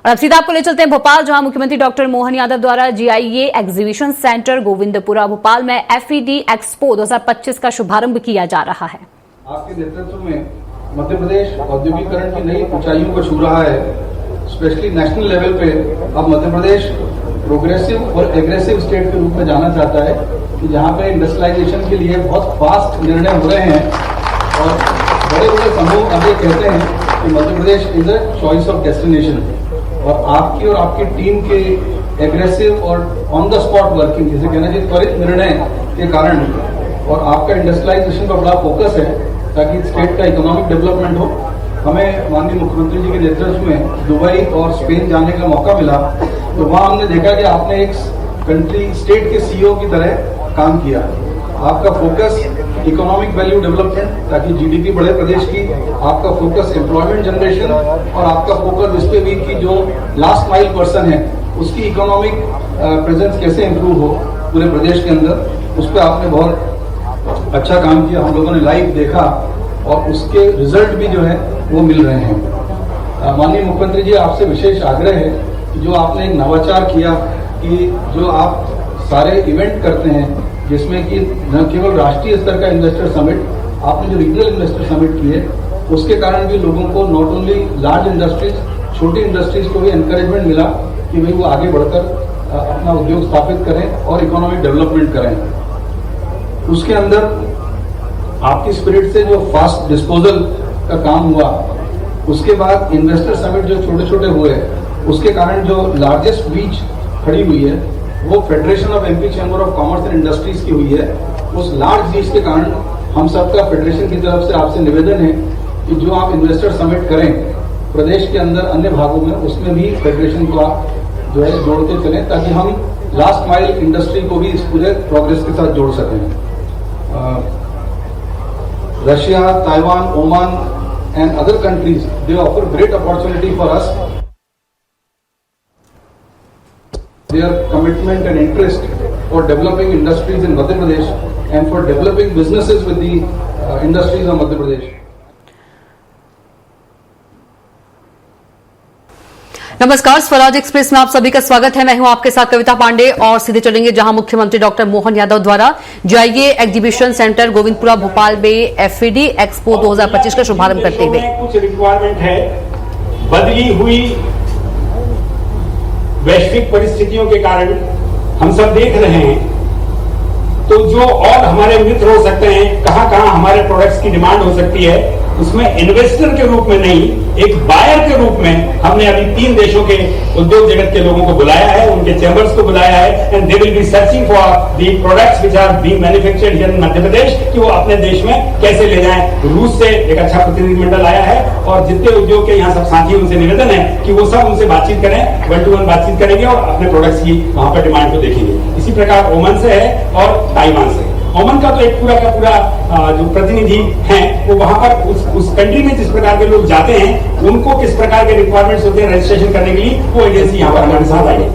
और अब सीधा आपको ले चलते हैं भोपाल, जहां मुख्यमंत्री डॉक्टर मोहन यादव द्वारा GIA exhibition centre Govindpura Bhopal में एफईडी एक्सपो 2025 का शुभारंभ किया जा रहा है। आपके नेतृत्व में मध्य प्रदेश औद्योगिकरण की नई ऊंचाइयों को छू रहा है। स्पेशली नेशनल लेवल पे अब मध्य प्रदेश प्रोग्रेसिव और एग्रेसिव स्टेट के रूप में जाना चाहता है कि जहां पे इंडस्ट्रियलाइजेशन के लिए बहुत फास्ट निर्णय हो रहे हैं और बड़े बड़े समूह अब ये कहते हैं कि Madhya Pradesh is a choice of destination. और आपकी और आपकी टीम के एग्रेसिव और ऑन द स्पॉट वर्किंग, जिसे कहना चाहिए त्वरित निर्णय के कारण, और आपका इंडस्ट्रियलाइजेशन पर बड़ा फोकस है ताकि स्टेट का इकोनॉमिक डेवलपमेंट हो। हमें माननीय मुख्यमंत्री जी के नेतृत्व में दुबई और स्पेन जाने का मौका मिला, तो वहां हमने देखा कि आपने एक कंट्री स्टेट के सीईओ की तरह काम किया। आपका फोकस इकोनॉमिक वैल्यू डेवलपमेंट ताकि जीडीपी बढ़े प्रदेश की, आपका फोकस एम्प्लॉयमेंट जनरेशन और आपका फोकस इस पे भी कि जो लास्ट माइल पर्सन है उसकी इकोनॉमिक प्रेजेंस कैसे इंप्रूव हो पूरे प्रदेश के अंदर, उस पर आपने बहुत अच्छा काम किया। हम लोगों ने लाइव देखा और उसके रिजल्ट भी जो है वो मिल रहे हैं। माननीय मुख्यमंत्री जी, आपसे विशेष आग्रह है कि जो आपने एक नवाचार किया कि जो आप सारे इवेंट करते हैं जिसमें कि न केवल राष्ट्रीय स्तर का इन्वेस्टर समिट, आपने जो रीजनल इन्वेस्टर समिट किए उसके कारण भी लोगों को नॉट ओनली लार्ज इंडस्ट्रीज, छोटी इंडस्ट्रीज को भी एनकरेजमेंट मिला कि भाई वो आगे बढ़कर अपना उद्योग स्थापित करें और इकोनॉमिक डेवलपमेंट करें। उसके अंदर आपकी स्पिरिट से जो फास्ट डिस्पोजल का काम हुआ, उसके बाद इन्वेस्टर समिट जो छोटे छोटे हुए, उसके कारण जो लार्जेस्ट बीच खड़ी हुई है वो federation of MP chamber of commerce and industries की हुई है। उस लार्ज बीच के कारण हम सबका फेडरेशन की तरफ से आपसे निवेदन है कि जो आप इन्वेस्टर समिट करें प्रदेश के अंदर अन्य भागों में, उसमें भी फेडरेशन को आप जो है जोड़ते चलें ताकि हम लास्ट माइल इंडस्ट्री को भी इस पूरे प्रोग्रेस के साथ जोड़ सकें। Russia, Taiwan, Oman and other countries, they offer great opportunity for us. Their commitment and interest for developing industries in Madhya Pradesh and for developing businesses with the industries of Madhya Pradesh. नमस्कार, Swaraj express में आप सभी का स्वागत है। मैं हूं आपके साथ कविता पांडे और सीधे चलेंगे जहां मुख्यमंत्री डॉक्टर मोहन यादव द्वारा GIA exhibition centre Govindpura Bhopal में एफईडी एक्सपो 2025 का शुभारंभ करते हुए कुछ रिक्वायरमेंट है, बदली हुई वैश्विक परिस्थितियों के कारण हम सब देख रहे हैं, तो जो और हमारे मित्र हो सकते हैं, कहां कहां हमारे प्रोडक्ट्स की डिमांड हो सकती है, उसमें इन्वेस्टर के रूप में नहीं, एक बायर के रूप में हमने अभी 3 देशों के उद्योग जगत के लोगों को बुलाया है, उनके चैम्बर्स को बुलाया है, and they will be searching for the products which are being manufactured in Madhya Pradesh कि वो अपने देश में कैसे ले जाएं। रूस से एक अच्छा प्रतिनिधिमंडल आया है और जितने उद्योग के यहाँ सब साथी, उनसे निवेदन है कि वो सब उनसे बातचीत करें, 1-to-1 बातचीत करेंगे और अपने प्रोडक्ट्स की वहां पर डिमांड को देखेंगे। इसी प्रकार ओमान से है और ताइवान से। ओमान का तो एक पूरा का पूरा जो प्रतिनिधि हैं वो वहां पर उस कंट्री में जिस प्रकार के लोग जाते हैं उनको किस प्रकार के रिक्वायरमेंट्स होते हैं रजिस्ट्रेशन करने के लिए, वो एजेंसी यहाँ पर हमारे साथ आई है।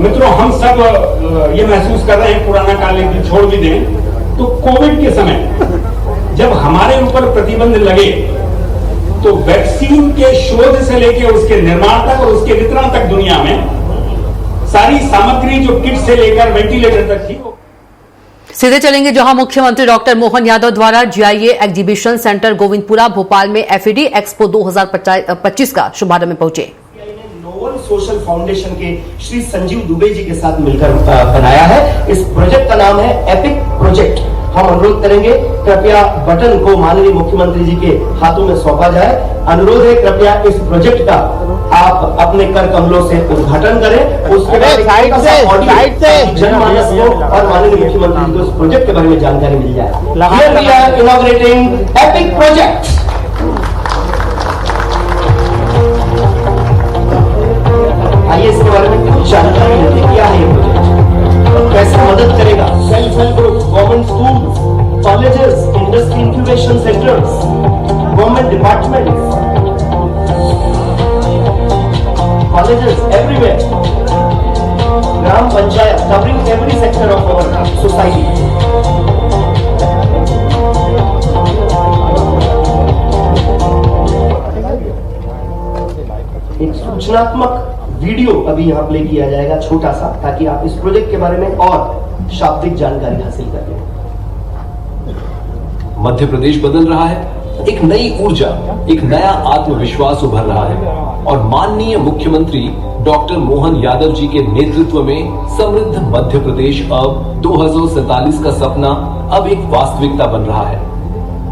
मित्रों, हम सब ये महसूस कर रहे हैं, पुराना काल एक छोड़ भी दें तो कोविड के समय जब हमारे ऊपर प्रतिबंध लगे तो वैक्सीन के शोध से लेकर उसके निर्माण तक और उसके वितरण तक दुनिया में सारी सामग्री जो किट से लेकर वेंटिलेटर तक थी। सीधे चलेंगे जहां मुख्यमंत्री डॉक्टर मोहन यादव द्वारा GIA exhibition centre Govindpura Bhopal में एफईडी एक्सपो 2025 का शुभारंभ में पहुंचे। नोवल सोशल फाउंडेशन के श्री संजीव दुबे जी के साथ मिलकर बनाया है। इस प्रोजेक्ट का नाम है एपिक प्रोजेक्ट। हम अनुरोध करेंगे कृपया बटन को माननीय मुख्यमंत्री जी के हाथों में सौंपा जाए। अनुरोध है कृपया इस प्रोजेक्ट का आप अपने कर कमलों से उद्घाटन करें। उसके बाद जनमानस को और माननीय मुख्यमंत्री जी को इस प्रोजेक्ट के बारे में जानकारी मिल जाए। Here we are inaugurating epic project। आइए इसके बारे में कुछ जानकारी लेते हैं। क्या है ये प्रोजेक्ट, कैसे मदद करेगा? Self help group, government school, colleges, industry incubation centres, government departments, colleges everywhere, ग्राम panchayat, covering every sector of our society. एक सूचनात्मक वीडियो अभी यहाँ प्ले किया जाएगा, छोटा सा, ताकि आप इस प्रोजेक्ट के बारे में और शाब्दिक जानकारी हासिल कर लें। मध्य प्रदेश बदल रहा है, एक नई ऊर्जा, एक नया आत्मविश्वास उभर रहा है और माननीय मुख्यमंत्री डॉक्टर मोहन यादव जी के नेतृत्व में समृद्ध मध्य प्रदेश अब 2047 का सपना अब एक वास्तविकता बन रहा है।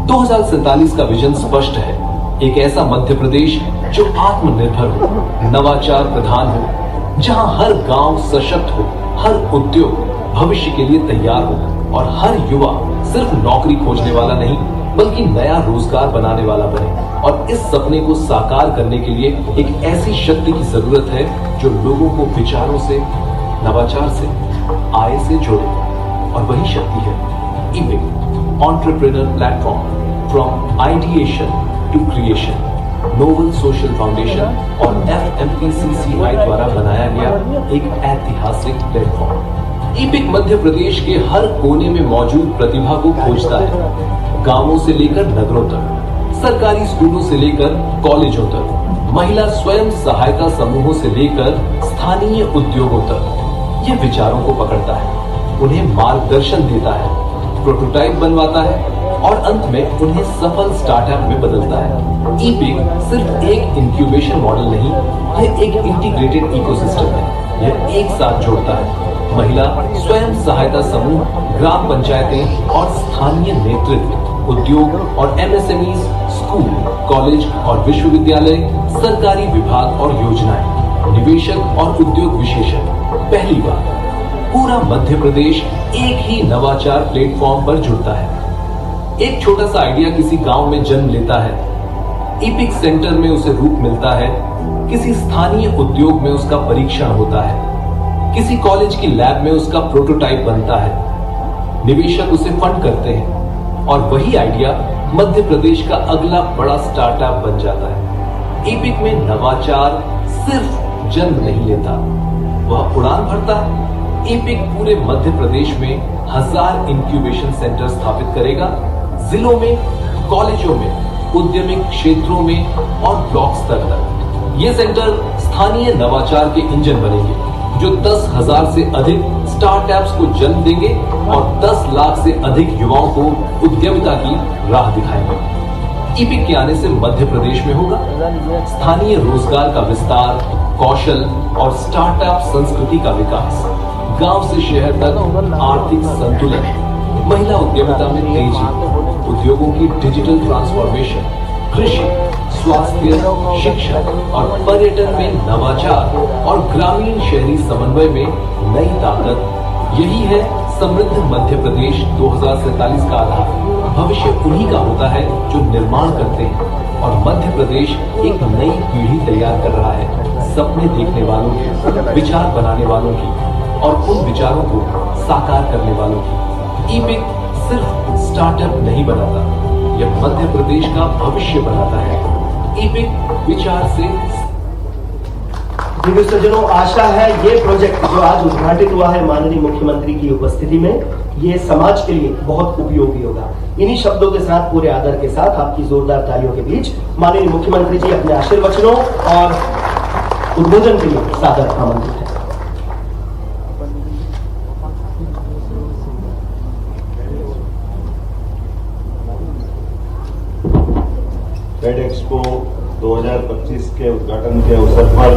2047 का विजन स्पष्ट है, एक ऐसा मध्य प्रदेश जो आत्मनिर्भर हो, नवाचार प्रधान हो, जहां हर गांव सशक्त हो, हर उद्योग भविष्य के लिए तैयार हो और हर युवा सिर्फ नौकरी खोजने वाला नहीं बल्कि नया रोजगार बनाने वाला बने। और इस सपने को साकार करने के लिए एक ऐसी शक्ति की जरूरत है जो लोगों को विचारों से, नवाचार से, आय से जोड़े, और वही शक्ति है EPIC, entrepreneur platform from ideation to creation, noble social foundation और FMPCCI द्वारा बनाया गया एक ऐतिहासिक प्लेटफॉर्म। EPIC मध्य प्रदेश के हर कोने में मौजूद प्रतिभा को खोजता है, गांवों से लेकर नगरों तक, सरकारी स्कूलों से लेकर कॉलेजों तक, महिला स्वयं सहायता समूहों से लेकर स्थानीय उद्योगों तक। ये विचारों को पकड़ता है, उन्हें मार्गदर्शन देता है, प्रोटोटाइप बनवाता है और अंत में उन्हें सफल स्टार्टअप में बदलता है। EPIC सिर्फ एक इंक्यूबेशन मॉडल नहीं, यह एक इंटीग्रेटेड इकोसिस्टम है। यह एक साथ जोड़ता है महिला स्वयं सहायता समूह, ग्राम पंचायतें और स्थानीय नेतृत्व, उद्योग और MSMEs, स्कूल, कॉलेज और विश्वविद्यालय, सरकारी विभाग और योजनाएं, निवेशक और उद्योग विशेषज्ञ। पहली बार पूरा मध्य प्रदेश एक ही नवाचार प्लेटफॉर्म पर जुड़ता है। एक छोटा सा आइडिया किसी गांव में जन्म लेता है, EPIC सेंटर में उसे रूप मिलता है, किसी स्थानीय उद्योग में उसका परीक्षण होता है, किसी कॉलेज की लैब में उसका प्रोटोटाइप बनता है, निवेशक उसे फंड करते हैं और वही आइडिया मध्य प्रदेश का अगला बड़ा स्टार्टअप बन जाता है। EPIC में नवाचार सिर्फ जन्म नहीं लेता, वह उड़ान भरता है। EPIC पूरे मध्य प्रदेश में 1000 इंक्यूबेशन सेंटर स्थापित करेगा, जिलों में, कॉलेजों में, उद्यमिक क्षेत्रों में और ब्लॉक स्तर तक। ये सेंटर स्थानीय नवाचार के इंजन बनेंगे जो 10,000 से अधिक स्टार्टअप्स को जन्म देंगे और 10 लाख से अधिक युवाओं को उद्यमिता की राह दिखाएंगे। EPIC के आने से मध्य प्रदेश में होगा स्थानीय रोजगार का विस्तार, कौशल और स्टार्टअप संस्कृति का विकास, गांव से शहर तक आर्थिक संतुलन, महिला उद्यमिता में तेजी, उद्योगों की डिजिटल ट्रांसफॉर्मेशन, कृषि, स्वास्थ्य, शिक्षा और पर्यटन में नवाचार और ग्रामीण शहरी समन्वय में नई ताकत। यही है समृद्ध मध्य प्रदेश 2047 का आधार। भविष्य उन्हीं का होता है जो निर्माण करते हैं और मध्य प्रदेश एक नई पीढ़ी तैयार कर रहा है, सपने देखने वालों की, विचार बनाने वालों की और उन विचारों को साकार करने वालों की। EPIC सिर्फ स्टार्टअप नहीं बनाता, यह मध्य प्रदेश का भविष्य बनाता है। EPIC विचार से। दिव्य सज्जनों, आशा है ये प्रोजेक्ट जो आज उद्घाटित हुआ है माननीय मुख्यमंत्री की उपस्थिति में, ये समाज के लिए बहुत उपयोगी होगा। इन्हीं शब्दों के साथ, पूरे आदर के साथ, आपकी जोरदार तालियों के बीच माननीय मुख्यमंत्री जी अपने आशीर्वचनों और उद्बोधन के लिए सादर आमंत्रित है। ट्रेड एक्सपो 2025 के उद्घाटन के अवसर पर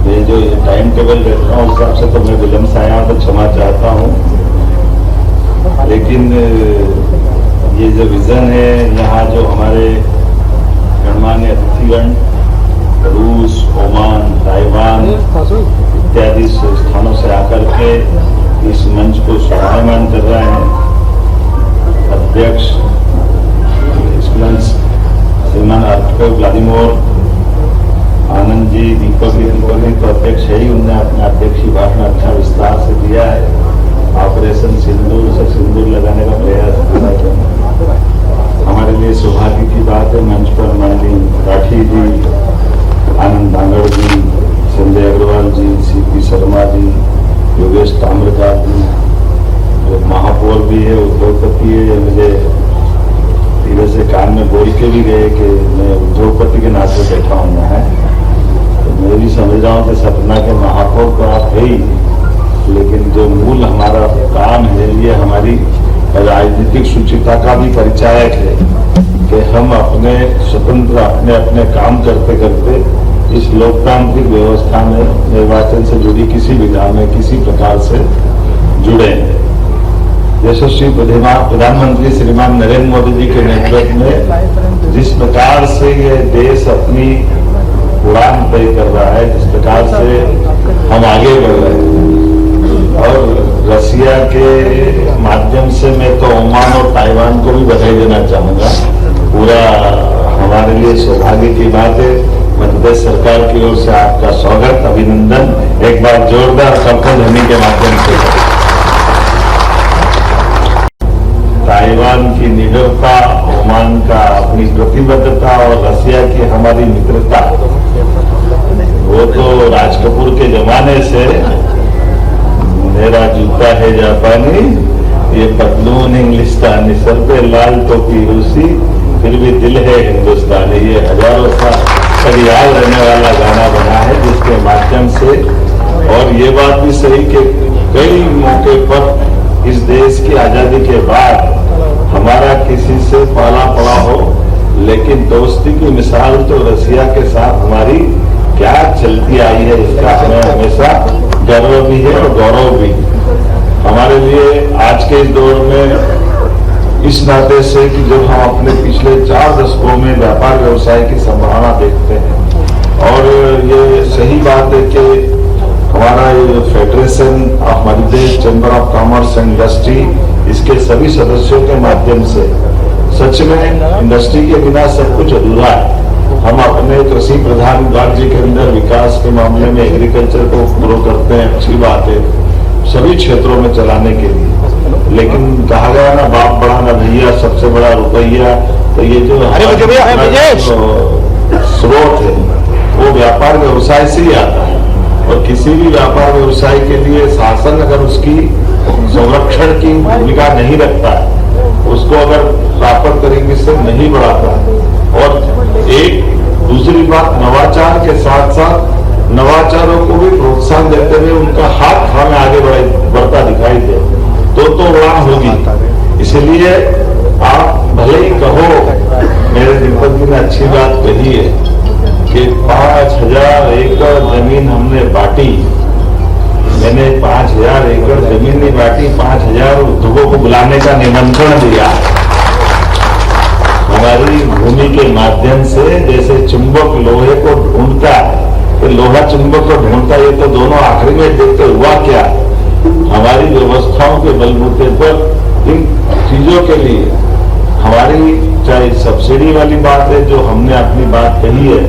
ये जो टाइम टेबल रहता है उस हिसाब से तो मैं विलंब से आया तो क्षमा चाहता हूँ, लेकिन ये जो विजन है, यहाँ जो हमारे गणमान्य अतिथिगण रूस, ओमान, ताइवान इत्यादि स्थानों से आकर के इस मंच को शोभायमान कर रहे हैं। अध्यक्ष श्रीमान आर्थिक व्लादिमीर आनंद जी, दीपक जी तो अध्यक्ष है ही, उन्होंने अपना अध्यक्षीय भाषण अच्छा विस्तार से दिया है। ऑपरेशन सिंदूर से सिंदूर लगाने का प्रयास किया। हमारे लिए सौभाग्य की बात है मंच पर माननीय राठी जी, आनंद दांगड़ जी, संजय अग्रवाल जी, CP शर्मा जी, योगेश ताम्रकार जी, महापौर भी है, उद्योगपति है। मुझे धीरे से कान में बोल के भी गए कि मैं उद्योगपति के नाते बैठा हूँ यहाँ जाऊं कि सतना के महापौर तो आप है ही, लेकिन जो मूल हमारा काम है ये हमारी राजनीतिक शुचिता का भी परिचायक है कि हम अपने स्वतंत्र अपने अपने काम करते करते इस लोकतांत्रिक व्यवस्था में निर्वाचन से जुड़ी किसी विधा में किसी प्रकार से जुड़े। यशस्वी प्रधानमंत्री श्रीमान नरेंद्र मोदी जी के नेतृत्व में जिस प्रकार से ये देश अपनी उड़ान तय कर रहा है, जिस प्रकार से हम आगे बढ़ रहे हैं, और रसिया के माध्यम से मैं तो ओमान और ताइवान को भी बधाई देना चाहूंगा। पूरा हमारे लिए सौभाग्य की बात है। मध्य प्रदेश सरकार की ओर से आपका स्वागत, अभिनंदन एक बार जोरदार शपथ ध्वनि के माध्यम से। ताइवान की निडरता, ओमान का अपनी प्रतिबद्धता और रसिया की हमारी मित्रता, वो तो राज कपूर के जमाने से मेरा जूता है जापानी, ये पतलून इंग्लिस्तानी, सर पे लाल टोपी रूसी, फिर भी दिल है हिंदुस्तानी। ये हजारों साल तक याद रहने वाला गाना बना है, जिसके माध्यम से, और ये बात भी सही कि कई मौके पर इस देश की आजादी के बाद हमारा किसी से पाला पड़ा हो, लेकिन दोस्ती की मिसाल तो रसिया के साथ हमारी क्या चलती आई है, इसका हमें हमेशा गर्व भी है और गौरव भी। हमारे लिए आज के इस दौर में इस नाते से कि जब हम अपने पिछले 4 दशकों में व्यापार व्यवसाय की संभावना देखते हैं, और ये सही बात है कि हमारा ये federation of Madhya Pradesh chamber of commerce and industry, इसके सभी सदस्यों के माध्यम से सच में इंडस्ट्री के बिना सब कुछ अधूरा है। हम अपने कृषि प्रधान राज्य के अंदर विकास के मामले में एग्रीकल्चर को ग्रो करते हैं, अच्छी बात है, सभी क्षेत्रों में चलाने के लिए। लेकिन कहा गया ना, बाप बड़ा ना भैया, सबसे बड़ा रुपया। तो ये जो स्रोत है वो व्यापार व्यवसाय से ही आता है, और किसी भी व्यापार व्यवसाय के लिए शासन अगर उसकी संरक्षण की भूमिका नहीं रखता है, उसको अगर प्राप्त तरीके से नहीं बढ़ाता है, और एक दूसरी बात, नवाचार के साथ साथ नवाचारों को भी प्रोत्साहन देते हुए उनका हाथ हमें आगे बढ़ता दिखाई दे, तो उड़ान होगी। इसलिए आप भले ही कहो, मेरे दीपक जी ने अच्छी बात कही है कि 5000 एकड़ जमीन हमने बांटी। मैंने 5000 एकड़ जमीन नहीं बांटी, 5000 उद्योगों को बुलाने का निमंत्रण दिया। हमारी भूमि के माध्यम से जैसे चुंबक लोहे को ढूंढता है, तो लोहा चुंबक को ढूंढता है, तो दोनों आखिरी में देखते हुआ क्या, हमारी व्यवस्थाओं के बलबूते पर इन चीजों के लिए हमारी, चाहे सब्सिडी वाली बात है जो हमने अपनी बात कही है,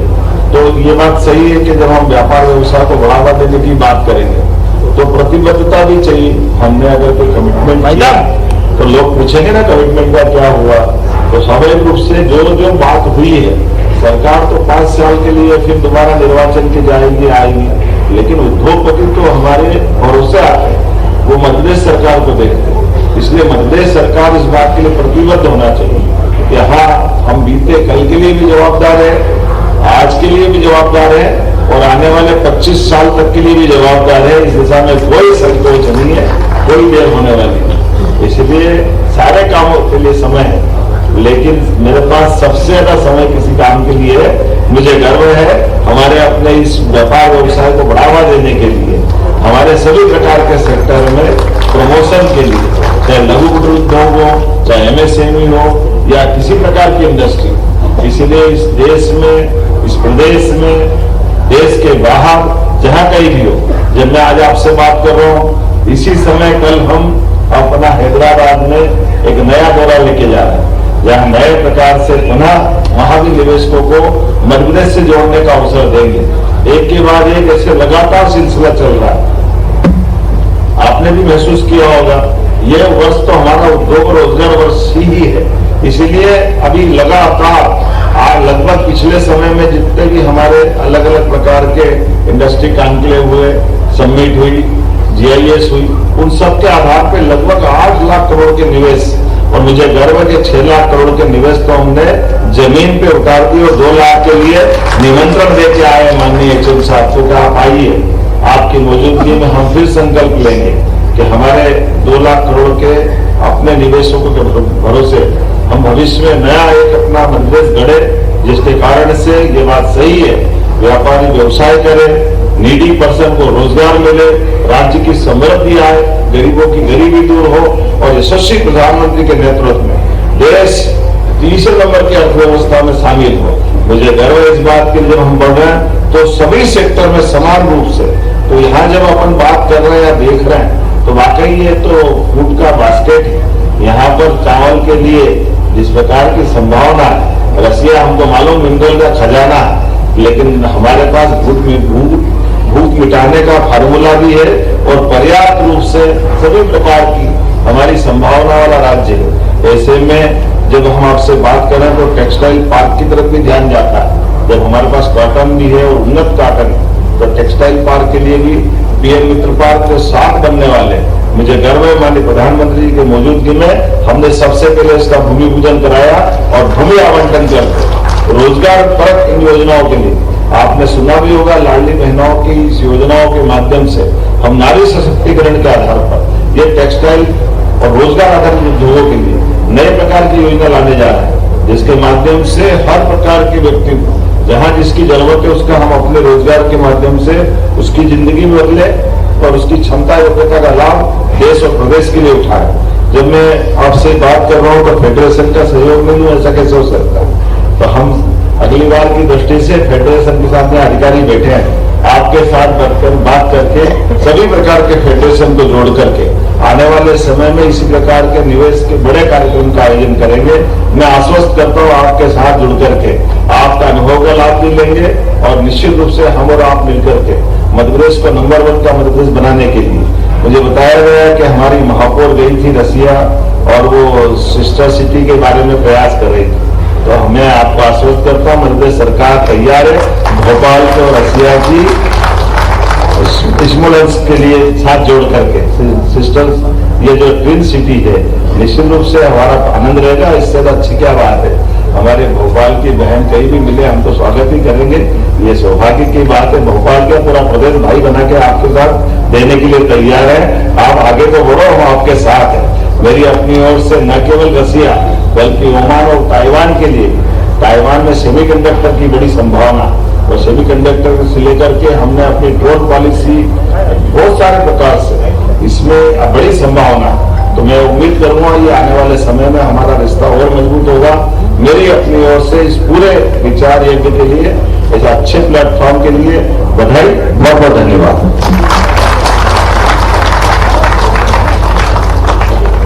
तो ये बात सही है कि जब हम व्यापार व्यवसाय को बढ़ावा देने की बात करेंगे तो प्रतिबद्धता भी चाहिए। हमने अगर कोई कमिटमेंट किया तो लोग पूछेंगे ना कमिटमेंट का क्या हुआ, तो स्वाभाविक रूप से जो बात हुई है, सरकार तो 5 साल के लिए फिर दोबारा निर्वाचन की जाएगी आएगी, लेकिन उद्योगपति तो हमारे भरोसा है, वो मध्य प्रदेश सरकार को देखते हैं। इसलिए मध्य प्रदेश सरकार इस बात के लिए प्रतिबद्ध होना चाहिए कि हाँ, हम बीते कल के लिए भी जवाबदार है, आज के लिए भी जवाबदार है, और आने वाले 25 साल तक के लिए भी जवाबदार है। इस दिशा में कोई संकोच नहीं है, कोई देर होने वाली नहीं। इसलिए सारे कामों के लिए समय है, लेकिन मेरे पास सबसे ज्यादा समय किसी काम के लिए है। मुझे गर्व है हमारे अपने इस व्यापार व्यवसाय को बढ़ावा देने के लिए, हमारे सभी प्रकार के सेक्टर में प्रमोशन के लिए, चाहे लघु कुटीर उद्योग हो, चाहे एमएसएमई हो, या किसी प्रकार की इंडस्ट्री। इसलिए इस देश में, इस प्रदेश में, देश के बाहर, जहां कहीं भी हो, जब मैं आज आपसे बात कर रहा हूं, इसी समय कल हम अपना हैदराबाद में एक नया दौरा लेके जा रहे हैं, जहां नए प्रकार से पुनः वहां भी निवेशकों को मध्य प्रदेश से जोड़ने का अवसर देंगे। एक के बाद एक ऐसे लगातार सिलसिला चल रहा है। आपने भी महसूस किया होगा, यह वर्ष तो हमारा उद्योग और रोजगार वर्ष ही है। इसीलिए अभी लगातार लगभग पिछले समय में जितने भी हमारे अलग अलग प्रकार के इंडस्ट्री कॉन्क्लेव हुए, समिट हुई, जीआईएस हुई, उन सब के आधार पर लगभग 8 लाख करोड़ के निवेश, और मुझे गर्व है कि 6 लाख करोड़ के निवेश तो हमने जमीन पे उतार दी, और 2 लाख के लिए निमंत्रण देके आए माननीय एचएम साहब को, आप आइए आपकी मौजूदगी में हम फिर संकल्प लेंगे कि हमारे 2 लाख करोड़ के अपने निवेशकों के भरोसे हम भविष्य में नया एक अपना मध्यप्रदेश गढ़े, जिसके कारण से ये बात सही है व्यापारी व्यवसाय करे, नीडी पर्सन को रोजगार मिले, राज्य की समृद्धि आए, गरीबों की गरीबी दूर हो और यशस्वी प्रधानमंत्री के नेतृत्व में देश तीसरे नंबर की अर्थव्यवस्था में शामिल हो। मुझे गर्व है इस बात के लिए जब हम बढ़ रहे हैं तो सभी सेक्टर में समान रूप से। तो यहाँ जब अपन बात कर रहे हैं या देख रहे हैं तो वाकई ये तो फूड का बास्केट है। यहाँ पर चावल के लिए जिस प्रकार की संभावना है, रसिया हमको मालूम मिनरल का खजाना है, लेकिन हमारे पास भूख मिटाने का फार्मूला भी है और पर्याप्त रूप से सभी प्रकार की हमारी संभावना वाला राज्य है। ऐसे में जब हम आपसे बात करें तो टेक्सटाइल पार्क की तरफ भी ध्यान जाता है। जब हमारे पास कॉटन भी है और उन्नत कॉटन है तो टेक्सटाइल पार्क के लिए भी पीएम मित्र पार्क के 7 बनने वाले। मुझे गर्व है माननीय प्रधानमंत्री जी की मौजूदगी में हमने सबसे पहले इसका भूमि पूजन कराया और भूमि आवंटन करके रोजगार परक इन योजनाओं के लिए आपने सुना भी होगा, लाडली बहनों की इस योजनाओं के माध्यम से हम नारी सशक्तिकरण के आधार पर ये टेक्सटाइल और रोजगार आधारित उद्योगों के लिए नए प्रकार की योजना लाने जा रहे हैं, जिसके माध्यम से हर प्रकार के व्यक्ति को जहां जिसकी जरूरत है उसका हम अपने रोजगार के माध्यम से उसकी जिंदगी में बदले और उसकी क्षमता योग्यता का लाभ देश और प्रदेश के लिए उठाए। जब मैं आपसे बात कर रहा हूं तो फेडरेशन का सहयोग नहीं हो, ऐसा कैसे हो सकता है? तो हम अगली बार की दृष्टि से फेडरेशन के साथ में अधिकारी बैठे हैं, आपके साथ बैठकर बात करके सभी प्रकार के फेडरेशन को जोड़ करके आने वाले समय में इसी प्रकार के निवेश के बड़े कार्यक्रम का आयोजन करेंगे। मैं आश्वस्त करता हूं आपके साथ जुड़ करके आपका अनुभव का लाभ भी लेंगे और निश्चित रूप से हम और आप मिलकर के मध्यप्रदेश को नंबर 1 का मध्यप्रदेश बनाने के लिए मुझे बताया गया कि हमारी महापौर गई थी रसिया और वो सिस्टर सिटी के बारे में प्रयास कर रही थी। तो मैं आपको आश्वस्त करता हूं मध्यप्रदेश सरकार तैयार है भोपाल को और रसिया की स्मूलेंस के लिए साथ जोड़ करके सिस्टर्स ये जो ट्विन सिटी है निश्चित रूप से हमारा आनंद रहेगा। इससे तो अच्छी क्या बात है, हमारे भोपाल की बहन कहीं भी मिले हम तो स्वागत ही करेंगे। ये सौभाग्य की बात है, भोपाल का पूरा प्रदेश भाई बना के आपके साथ देने के लिए तैयार है। आप आगे तो बढ़ो, हम आपके साथ हैं। मेरी अपनी ओर से न केवल रसिया बल्कि ओमान और ताइवान के लिए, ताइवान में सेमीकंडक्टर की बड़ी संभावना और सेमीकंडक्टर से लेकर के हमने अपनी ड्रोन पॉलिसी बहुत सारे प्रकार से इसमें बड़ी संभावना। तो मैं उम्मीद करूंगा ये आने वाले समय में हमारा रिश्ता और मजबूत होगा। मेरी अपनी ओर से इस पूरे विचार यज्ञ के लिए, इस अच्छे प्लेटफॉर्म के लिए बधाई, बहुत बहुत धन्यवाद।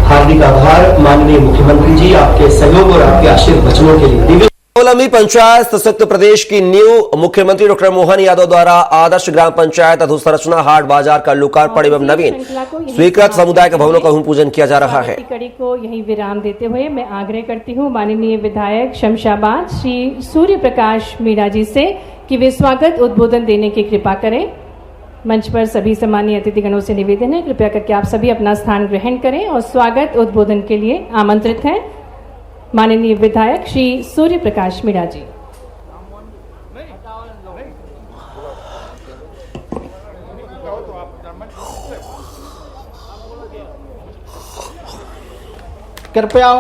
हार्दिक आभार माननीय मुख्यमंत्री जी आपके सहयोग और आपके आशीर्वचनों के लिए। लंबी पंचायत सशक्त प्रदेश की नींव मुख्यमंत्री डॉक्टर मोहन यादव द्वारा आदर्श ग्राम पंचायत अधोसंरचना हाट बाजार का लोकार्पण एवं नवीन स्वीकृत समुदाय के भवनों का भूमि पूजन किया जा रहा है। कड़ी को यही विराम देते हुए मैं आग्रह करती हूँ माननीय विधायक शमशाबाद श्री सूर्य प्रकाश मीणा जी से कि वे स्वागत उद्बोधन देने की कृपा करें। मंच पर सभी सम्मानीय अतिथिगणों से निवेदन है कृपया करके आप सभी अपना स्थान ग्रहण करें और स्वागत उद्बोधन के लिए आमंत्रित हैं माननीय विधायक श्री सूर्य प्रकाश मीणा जी। कृपया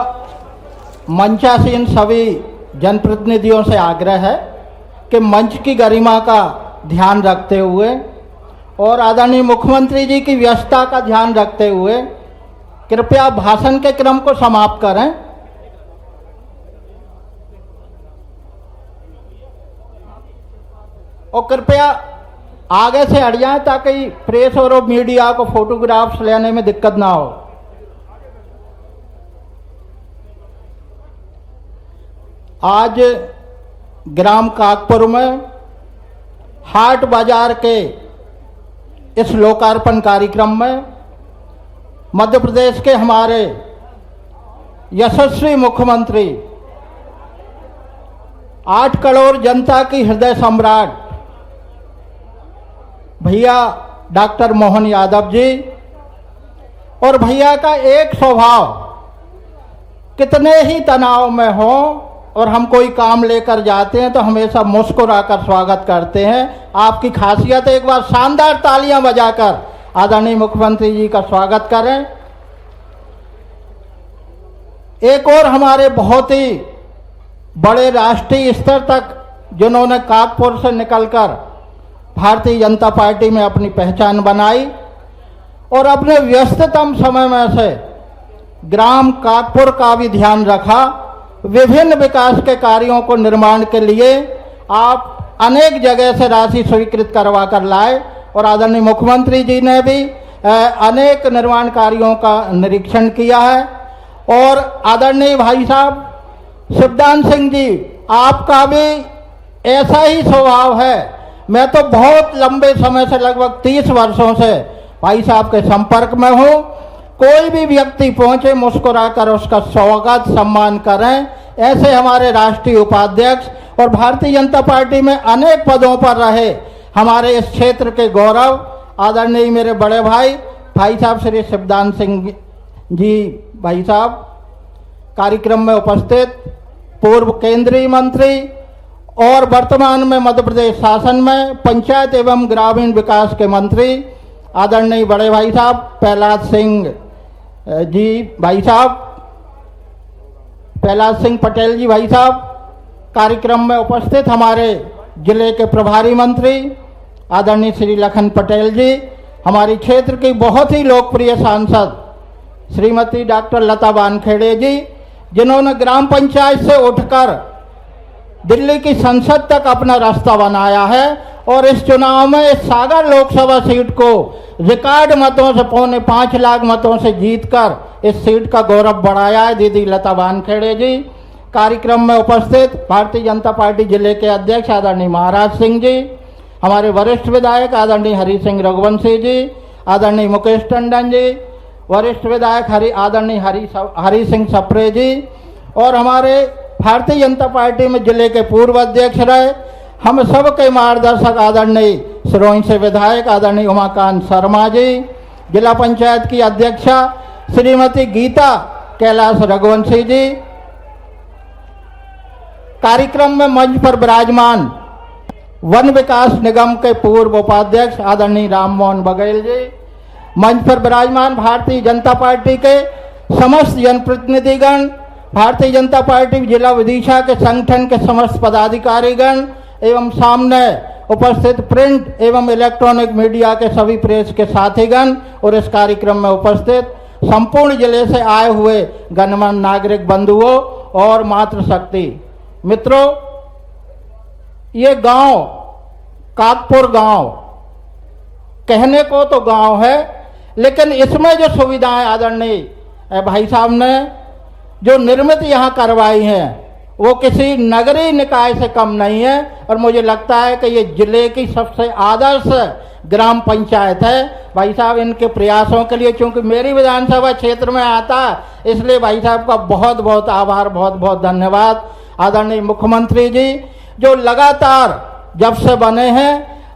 मंचासीन सभी जनप्रतिनिधियों से आग्रह है कि मंच की गरिमा का ध्यान रखते हुए और आदरणीय मुख्यमंत्री जी की व्यस्तता का ध्यान रखते हुए कृपया भाषण के क्रम को समाप्त करें। और कृपया आगे से हट जाएं ताकि प्रेस और मीडिया को फोटोग्राफ्स लेने में दिक्कत ना हो। आज ग्राम काकपुर में हाट बाजार के इस लोकार्पण कार्यक्रम में मध्य प्रदेश के हमारे यशस्वी मुख्यमंत्री 8 करोड़ जनता की हृदय सम्राट भैया डॉक्टर मोहन यादव जी और भैया का एक स्वभाव कितने ही तनाव में हो और हम कोई काम लेकर जाते हैं तो हमेशा मुस्कुराकर स्वागत करते हैं। आपकी खासियत है, एक बार शानदार तालियां बजाकर आदरणीय मुख्यमंत्री जी का स्वागत करें। एक और हमारे बहुत ही बड़े राष्ट्रीय स्तर तक जिन्होंने कागपुर से निकलकर भारतीय जनता पार्टी में अपनी पहचान बनाई और अपने व्यस्ततम समय में से ग्राम कागपुर का भी ध्यान रखा, विभिन्न विकास के कार्यों को निर्माण के लिए आप अनेक जगह से राशि स्वीकृत करवा कर लाए और आदरणीय मुख्यमंत्री जी ने भी अनेक निर्माण कार्यों का निरीक्षण किया है। और आदरणीय भाई साहब शिवदान सिंह जी, आपका भी ऐसा ही स्वभाव है। मैं तो बहुत लंबे समय से, लगभग 30 वर्षों से भाई साहब के संपर्क में हूँ। कोई भी व्यक्ति पहुंचे मुस्कुराकर उसका स्वागत सम्मान करें। ऐसे हमारे राष्ट्रीय उपाध्यक्ष और भारतीय जनता पार्टी में अनेक पदों पर रहे हमारे इस क्षेत्र के गौरव आदरणीय मेरे बड़े भाई साहब श्री शिवदान सिंह जी भाई साहब, कार्यक्रम में उपस्थित पूर्व केंद्रीय मंत्री और वर्तमान में मध्य प्रदेश शासन में पंचायत एवं ग्रामीण विकास के मंत्री आदरणीय बड़े भाई साहब प्रहलाद सिंह जी भाई साहब, प्रहलाद सिंह पटेल जी भाई साहब, कार्यक्रम में उपस्थित हमारे जिले के प्रभारी मंत्री आदरणीय श्री लखन पटेल जी, हमारी क्षेत्र की बहुत ही लोकप्रिय सांसद श्रीमती डॉक्टर लता वानखेड़े जी, जिन्होंने ग्राम पंचायत से उठकर दिल्ली की संसद तक अपना रास्ता बनाया है और इस चुनाव में इस सागर लोकसभा सीट को रिकॉर्ड मतों से 5.25 लाख मतों से जीतकर इस सीट का गौरव बढ़ाया है दीदी लता वानखेड़े जी। कार्यक्रम में उपस्थित भारतीय जनता पार्टी जिले के अध्यक्ष आदरणीय महाराज सिंह जी, हमारे वरिष्ठ विधायक आदरणीय हरि सिंह रघुवंशी जी, आदरणीय मुकेश टंडन जी, वरिष्ठ विधायक आदरणीय हरि सिंह सप्रे जी और हमारे भारतीय जनता पार्टी में जिले के पूर्व अध्यक्ष रहे हम सब के मार्गदर्शक आदरणीय सिरोही से विधायक आदरणीय उमाकांत शर्मा जी, जिला पंचायत की अध्यक्षा श्रीमती गीता कैलाश रघुवंशी जी, कार्यक्रम में मंच पर विराजमान वन विकास निगम के पूर्व उपाध्यक्ष आदरणीय राम मोहन बघेल जी, मंच पर विराजमान भारतीय जनता पार्टी के समस्त जनप्रतिनिधिगण, भारतीय जनता पार्टी जिला विदिशा के संगठन के समस्त पदाधिकारीगण एवं सामने उपस्थित प्रिंट एवं इलेक्ट्रॉनिक मीडिया के सभी प्रेस के साथीगण और इस कार्यक्रम में उपस्थित संपूर्ण जिले से आए हुए गणमान्य नागरिक बंधुओं और मातृशक्ति मित्रों, ये गांव कागपुर गांव कहने को तो गांव है, लेकिन इसमें जो सुविधाएं आदरणीय भाई साहब ने जो निर्मित यहाँ करवाई हैं वो किसी नगरीय निकाय से कम नहीं है और मुझे लगता है कि ये जिले की सबसे आदर्श ग्राम पंचायत है। भाई साहब इनके प्रयासों के लिए, चूंकि मेरी विधानसभा क्षेत्र में आता है, इसलिए भाई साहब का बहुत बहुत आभार, बहुत बहुत धन्यवाद। आदरणीय मुख्यमंत्री जी जो लगातार जब से बने हैं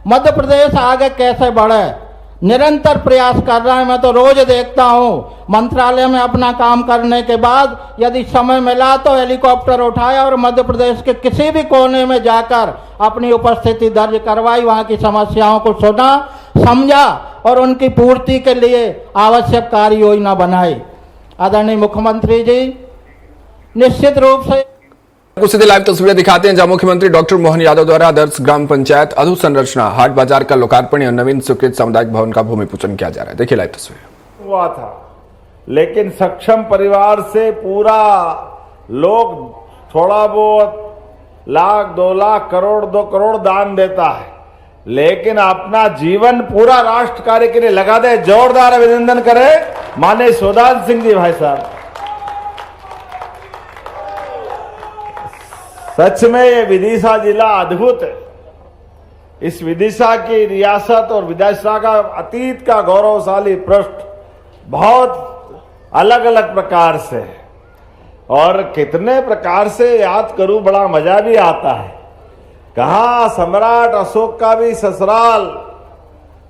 मध्य प्रदेश आगे कैसे बढ़े निरंतर प्रयास कर रहा है। मैं तो रोज देखता हूँ मंत्रालय में अपना काम करने के बाद यदि समय मिला तो हेलीकॉप्टर उठाया और मध्य प्रदेश के किसी भी कोने में जाकर अपनी उपस्थिति दर्ज करवाई, वहाँ की समस्याओं को सुना, समझा और उनकी पूर्ति के लिए आवश्यक कार्य योजना बनाई। आदरणीय मुख्यमंत्री जी निश्चित रूप से कुछ सीधे लाइव तस्वीरें दिखाते हैं जहां मुख्यमंत्री डॉक्टर मोहन यादव द्वारा आदर्श ग्राम पंचायत अधोसंरचना हाट बाजार का लोकार्पण और नवीन स्वीकृत सामुदायिक भवन का भूमि पूजन किया जा रहा है। देखिए लाइव तस्वीर। हुआ था, लेकिन सक्षम परिवार से पूरा लोग थोड़ा बहुत लाख 2 लाख करोड़ 2 करोड़ दान देता है, लेकिन अपना जीवन पूरा राष्ट्र कार्य के लिए लगा दे। जोरदार अभिनंदन करें माननीय शिवदान सिंह जी भाई साहब। सच में ये विदिशा जिला अद्भुत है। इस विदिशा की रियासत और विदिशा का अतीत का गौरवशाली पृष्ठ बहुत अलग अलग प्रकार से है और कितने प्रकार से याद करूं, बड़ा मजा भी आता है। कहा सम्राट अशोक का भी ससुराल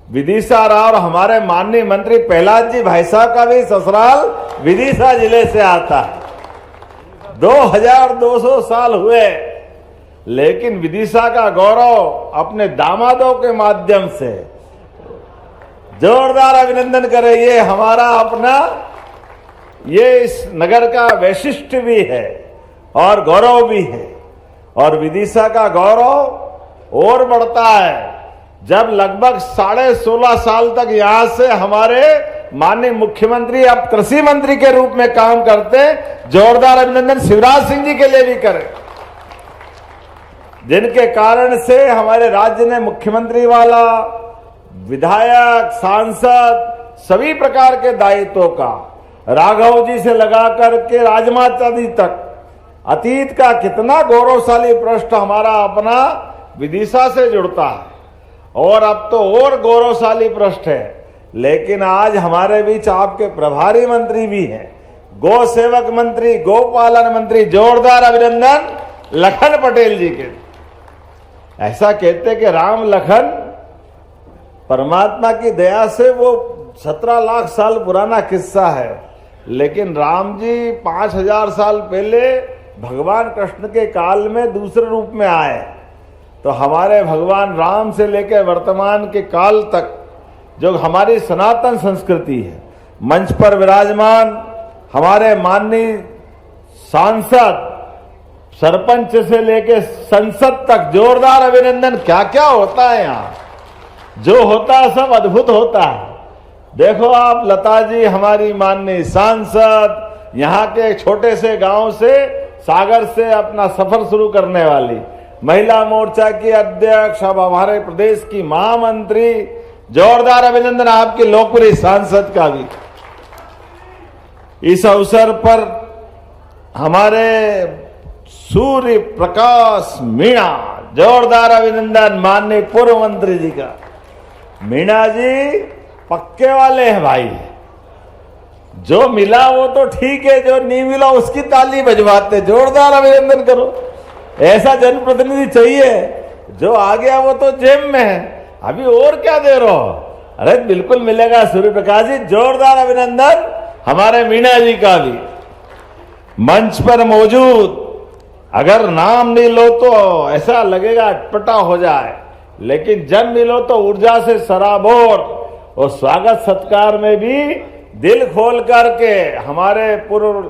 विदिशा रहा और हमारे माननीय मंत्री प्रहलाद जी भाई साहब का भी ससुराल विदिशा जिले से आता है। 2200 साल हुए, लेकिन विदिशा का गौरव अपने दामादों के माध्यम से जोरदार अभिनंदन करें। ये हमारा अपना, ये इस नगर का वैशिष्ट भी है और गौरव भी है। और विदिशा का गौरव और बढ़ता है जब लगभग 16.5 साल तक यहां से हमारे माननीय मुख्यमंत्री अब कृषि मंत्री के रूप में काम करते। जोरदार अभिनंदन शिवराज सिंह जी के लिए भी करें, जिनके कारण से हमारे राज्य ने मुख्यमंत्री वाला, विधायक, सांसद सभी प्रकार के दायित्वों का राघव जी से लगा करके राजमाता जी तक अतीत का कितना गौरवशाली पृष्ठ हमारा अपना विदिशा से जुड़ता है, और अब तो और गौरवशाली पृष्ठ है। लेकिन आज हमारे बीच आपके प्रभारी मंत्री भी हैं, गौ सेवक मंत्री, गोपालन मंत्री। जोरदार अभिनंदन लखन पटेल जी के। ऐसा कहते कि राम लखन परमात्मा की दया से वो 17 लाख साल पुराना किस्सा है, लेकिन राम जी 5000 साल पहले भगवान कृष्ण के काल में दूसरे रूप में आए। तो हमारे भगवान राम से लेकर वर्तमान के काल तक जो हमारी सनातन संस्कृति है, मंच पर विराजमान हमारे माननीय सांसद, सरपंच से लेकर संसद तक जोरदार अभिनंदन। क्या क्या होता है यहाँ, जो होता है सब अद्भुत होता है। देखो आप लता जी हमारी माननीय सांसद, यहाँ के छोटे से गांव से, सागर से अपना सफर शुरू करने वाली, महिला मोर्चा की अध्यक्ष, अब हमारे प्रदेश की महामंत्री। जोरदार अभिनंदन आपकी लोकप्रिय सांसद का भी। इस अवसर पर हमारे सूर्य प्रकाश मीणा, जोरदार अभिनंदन माननीय पूर्व मंत्री जी का। मीणा जी पक्के वाले हैं भाई, जो मिला वो तो ठीक है, जो नहीं मिला उसकी ताली बजवाते। जोरदार अभिनंदन करो। ऐसा जनप्रतिनिधि चाहिए, जो आ गया वो तो जेब में है, अभी और क्या दे रहे हो। अरे बिल्कुल मिलेगा सूर्य प्रकाश जी। जोरदार अभिनंदन हमारे मीणा जी का भी। मंच पर मौजूद, अगर नाम नहीं लो तो ऐसा लगेगा अटपटा हो जाए, लेकिन जब मिलो तो ऊर्जा से सराबोर, और स्वागत सत्कार में भी दिल खोल करके हमारे पूर्व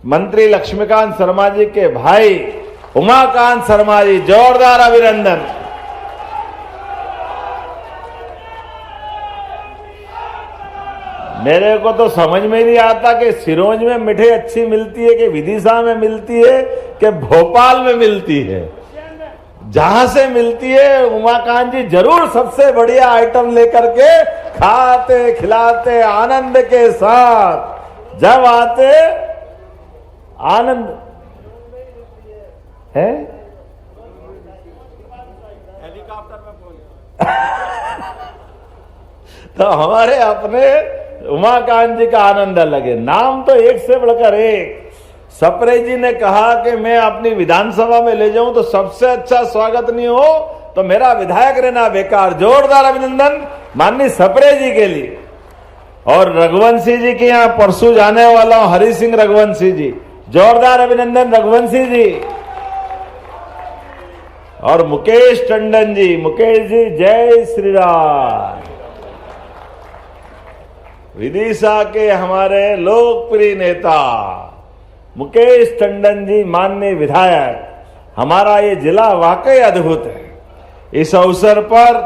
मंत्री लक्ष्मीकांत शर्मा जी के भाई उमाकांत शर्मा जी, जोरदार अभिनंदन। मेरे को तो समझ में नहीं आता कि सिरोंज में मिठाई अच्छी मिलती है कि विदिशा में मिलती है कि भोपाल में मिलती है। जहां से मिलती है उमाकांत जी जरूर सबसे बढ़िया आइटम लेकर के खाते खिलाते आनंद के साथ। जब आते आनंद है, हेलीकॉप्टर में तो हमारे अपने उमाकांत जी का आनंद अलग है। नाम तो एक से बढ़कर एक। सप्रे जी ने कहा कि मैं अपनी विधानसभा में ले जाऊं तो सबसे अच्छा स्वागत नहीं हो तो मेरा विधायक रहना बेकार। जोरदार अभिनंदन माननीय सप्रे जी के लिए। और रघुवंशी जी के यहाँ परसों जाने वाला हूं, हरि सिंह रघुवंशी जी, जोरदार अभिनंदन रघुवंशी जी। और मुकेश टंडन जी, मुकेश जी जय श्री राम। विदिशा के हमारे लोकप्रिय नेता मुकेश टंडन जी माननीय विधायक। हमारा ये जिला वाकई अद्भुत है। इस अवसर पर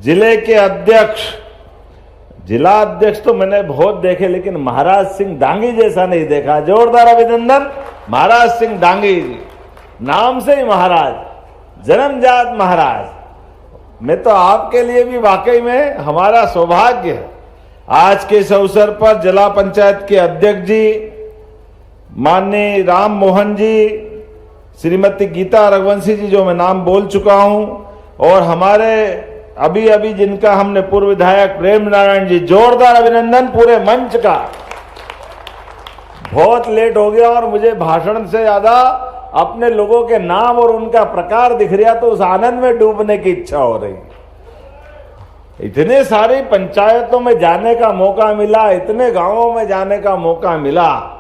जिले के अध्यक्ष, जिला अध्यक्ष तो मैंने बहुत देखे, लेकिन महाराज सिंह डांगी जैसा नहीं देखा। जोरदार अभिनंदन महाराज सिंह डांगी जी, नाम से ही महाराज, जन्मजात महाराज। मैं तो आपके लिए भी वाकई में हमारा सौभाग्य है। आज के इस अवसर पर जिला पंचायत के अध्यक्ष जी माननीय राम मोहन जी, श्रीमती गीता रघुवंशी जी जो मैं नाम बोल चुका हूं, और हमारे अभी अभी जिनका हमने पूर्व विधायक प्रेम नारायण जी, जोरदार अभिनंदन पूरे मंच का। बहुत लेट हो गया और मुझे भाषण से ज्यादा अपने लोगों के नाम और उनका प्रकार दिख रहा तो उस आनंद में डूबने की इच्छा हो रही। इतने सारी पंचायतों में जाने का मौका मिला, इतने गांवों में जाने का मौका मिला।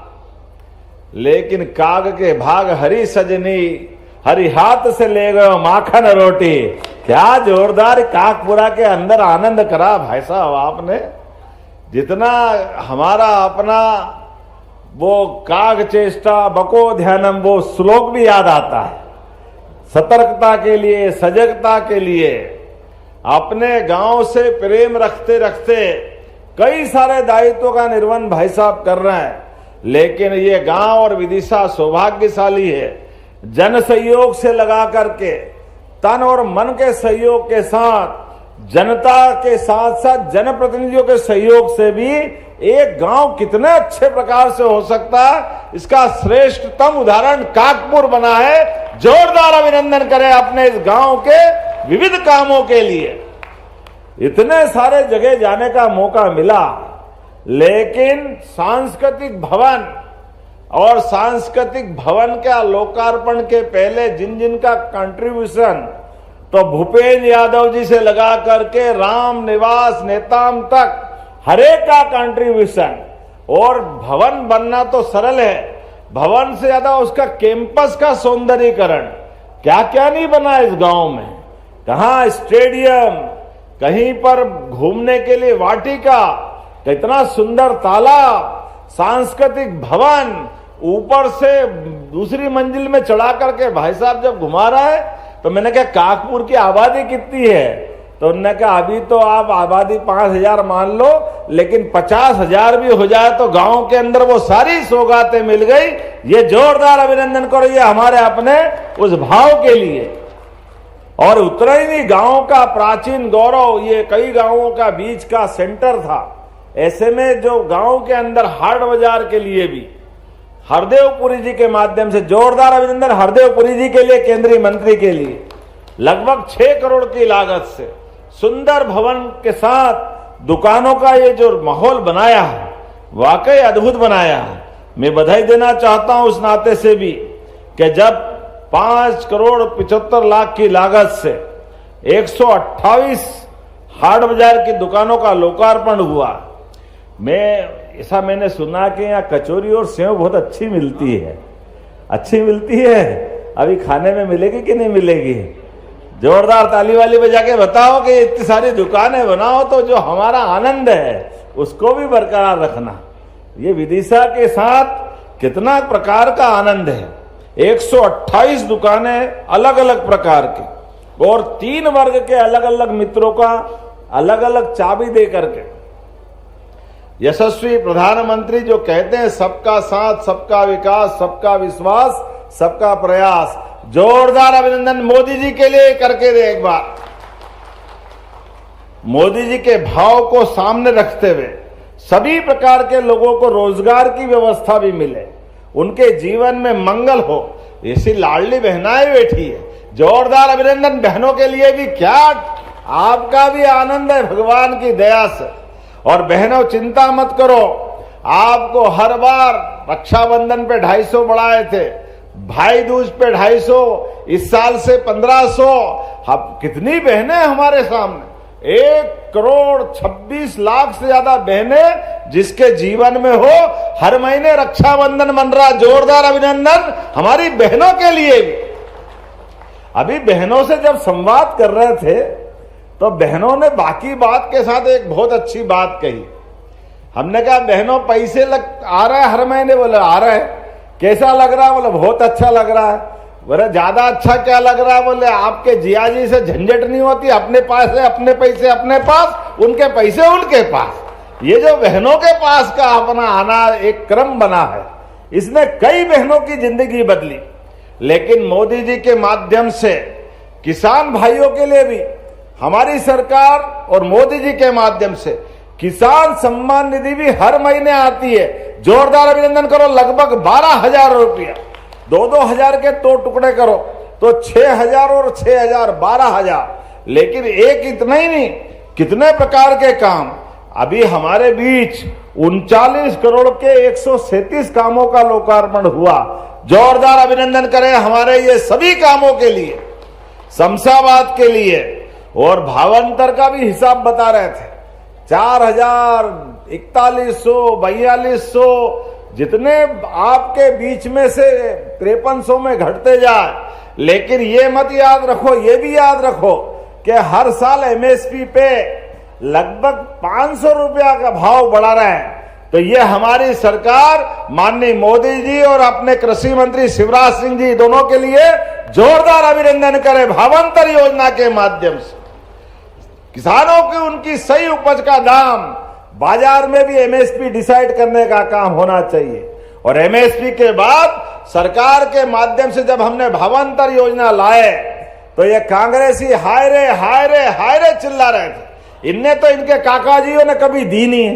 लेकिन काग के भाग हरी सजनी, हरी हाथ से ले गए माखन रोटी। क्या जोरदार काकपुरा के अंदर आनंद करा भाई साहब आपने। जितना हमारा अपना वो काग चेष्टा बको ध्यानम वो श्लोक भी याद आता है। सतर्कता के लिए, सजगता के लिए, अपने गांव से प्रेम रखते रखते कई सारे दायित्वों का निर्वहन भाई साहब कर रहे हैं। लेकिन ये गांव और विदिशा सौभाग्यशाली है, जन सहयोग से लगा करके, तन और मन के सहयोग के साथ, जनता के साथ साथ जनप्रतिनिधियों के सहयोग से भी एक गांव कितने अच्छे प्रकार से हो सकता है, इसका श्रेष्ठतम उदाहरण काकपुर बना है। जोरदार अभिनंदन करें अपने इस गांव के विविध कामों के लिए। इतने सारे जगह जाने का मौका मिला, लेकिन सांस्कृतिक भवन और सांस्कृतिक भवन का लोकार्पण के पहले जिन जिन का कंट्रीब्यूशन, तो भूपेंद्र यादव जी से लगा करके राम निवास नेताम तक हरेक का कंट्रीब्यूशन। और भवन बनना तो सरल है, भवन से ज्यादा उसका कैंपस का सौंदर्यीकरण, क्या क्या नहीं बना इस गांव में। कहां स्टेडियम, कहीं पर घूमने के लिए वाटिका, कितना सुंदर तालाब, सांस्कृतिक भवन, ऊपर से दूसरी मंजिल में चढ़ा करके भाई साहब जब घुमा रहा है तो मैंने कहा काकपुर की आबादी कितनी है, तो उन्होंने कहा अभी तो आप आबादी 5,000 मान लो, लेकिन 50,000 भी हो जाए तो गांव के अंदर वो सारी सौगातें मिल गई। ये जोरदार अभिनंदन करो ये हमारे अपने उस भाव के लिए। और उतना ही नहीं, गांव का प्राचीन गौरव, ये कई गांवों का बीच का सेंटर था। ऐसे में जो गांव के अंदर हाट बाजार के लिए भी हरदेवपुरी जी के माध्यम से जोरदार अभिनंदन हरदेवपुरी जी के लिए, केंद्रीय मंत्री के लिए, लगभग 6 करोड़ की लागत से सुंदर भवन के साथ दुकानों का ये जो माहौल बनाया है, वाकई अद्भुत बनाया है। मैं बधाई देना चाहता हूं उस नाते से भी कि जब 5 करोड़ 75 लाख की लागत से 128 हाट बाजार की दुकानों का लोकार्पण हुआ। मैंने सुना कि यहाँ कचौरी और सेव बहुत अच्छी मिलती है। अच्छी मिलती है, अभी खाने में मिलेगी कि नहीं मिलेगी? जोरदार ताली वाली बजा के बताओ कि इतनी सारी दुकानें बनाओ तो जो हमारा आनंद है उसको भी बरकरार रखना। ये विदिशा के साथ कितना प्रकार का आनंद है। 128 दुकानें अलग अलग प्रकार के और 3 वर्ग के अलग अलग मित्रों का अलग अलग चाबी दे करके यशस्वी प्रधानमंत्री जो कहते हैं सबका साथ, सबका विकास, सबका विश्वास, सबका प्रयास। जोरदार अभिनंदन मोदी जी के लिए करके दे एक बार। मोदी जी के भाव को सामने रखते हुए सभी प्रकार के लोगों को रोजगार की व्यवस्था भी मिले, उनके जीवन में मंगल हो, ऐसी लाडली बहनाएं बैठी है। जोरदार अभिनंदन बहनों के लिए भी। क्या आपका भी आनंद है भगवान की दया से। और बहनों चिंता मत करो, आपको हर बार रक्षाबंधन पे 250 बढ़ाए थे, भाई दूज पे 250, इस साल से 1500। कितनी बहनें हमारे सामने, 1 करोड़ 26 लाख से ज्यादा बहनें जिसके जीवन में हो हर महीने रक्षाबंधन मन रहा। जोरदार अभिनंदन हमारी बहनों के लिए भी। अभी बहनों से जब संवाद कर रहे थे तो बहनों ने बाकी बात के साथ एक बहुत अच्छी बात कही। हमने कहा बहनों पैसे आ रहे हैं हर महीने? बोले आ रहे हैं। कैसा लग रहा है? बोले बहुत अच्छा लग रहा है। बोले ज्यादा अच्छा क्या लग रहा है? बोले आपके जिया जी से झंझट नहीं होती, अपने पास है, अपने पैसे अपने पास, उनके पैसे उनके पास। ये जो बहनों के पास का अपना आना एक क्रम बना है, इसने कई बहनों की जिंदगी बदली। लेकिन मोदी जी के माध्यम से किसान भाइयों के लिए भी हमारी सरकार और मोदी जी के माध्यम से किसान सम्मान निधि भी हर महीने आती है। जोरदार अभिनंदन करो। लगभग 12,000 रुपया, 2-2 हजार के 2 टुकड़े करो तो 6,000 और 6,000 12,000। लेकिन एक इतना ही नहीं, कितने प्रकार के काम। अभी हमारे बीच 39 करोड़ के 137 कामों का लोकार्पण हुआ। जोरदार अभिनंदन करें हमारे ये सभी कामों के लिए, शमशाबाद के लिए। और भावांतर का भी हिसाब बता रहे थे, 4,000, 4100, 4200, जितने आपके बीच में से 5300 में घटते जाए, लेकिन ये मत याद रखो, ये भी याद रखो कि हर साल एमएसपी पे लगभग 500 रुपया का भाव बढ़ा रहे हैं। तो ये हमारी सरकार माननीय मोदी जी और अपने कृषि मंत्री शिवराज सिंह जी दोनों के लिए जोरदार अभिनंदन करें। भावांतर योजना के माध्यम से किसानों की उनकी सही उपज का दाम बाजार में भी एमएसपी डिसाइड करने का काम होना चाहिए। और एमएसपी के बाद सरकार के माध्यम से जब हमने भावांतर योजना लाए तो ये कांग्रेसी हाय रे हाय रे हाय रे चिल्ला रहे थे। इनने तो इनके काकाजियों ने कभी दी नहीं,